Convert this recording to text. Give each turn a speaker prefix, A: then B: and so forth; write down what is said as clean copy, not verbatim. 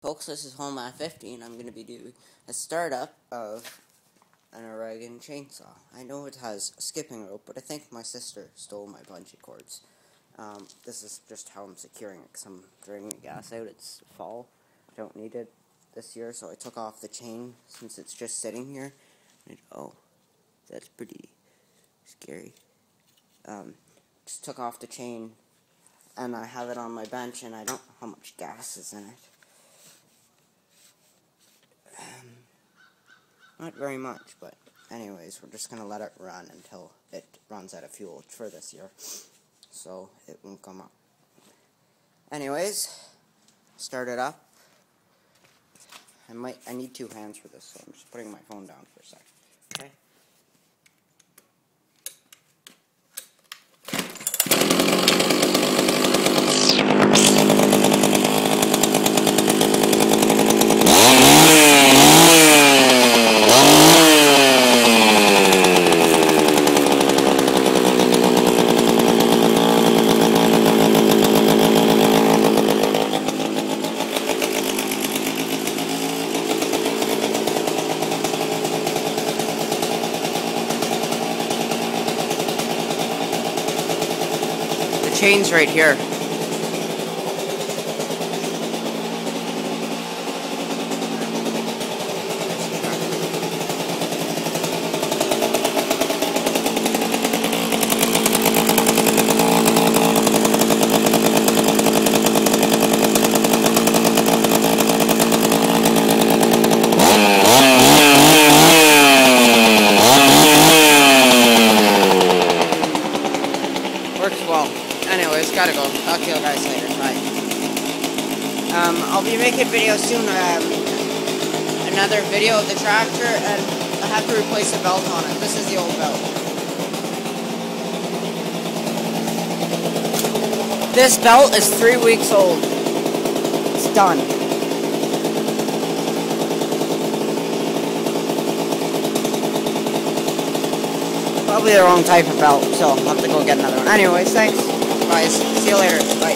A: Folks, this is Home at 50, and I'm going to be doing a startup of an Oregon chainsaw. I know it has a skipping rope, but I think my sister stole my bungee cords. This is just how I'm securing it, because I'm draining the gas out. It's fall. I don't need it this year, so I took off the chain since it's just sitting here. Oh, that's pretty scary. Just took off the chain, and I have it on my bench, and I don't know how much gas is in it. Not very much, but anyways, we're just going to let it run until it runs out of fuel for this year, so it won't come up. Anyways, start it up. I need two hands for this, so I'm just putting my phone down for a sec. Okay. Chain's right here. Works well. Anyways, gotta go. Talk to you guys later. Bye. I'll be making videos soon. Another video of the tractor, and I have to replace the belt on it. This is the old belt. This belt is 3 weeks old. It's done. Probably the wrong type of belt, so I'll have to go get another one. Anyways, thanks. Bye. See you later. Bye.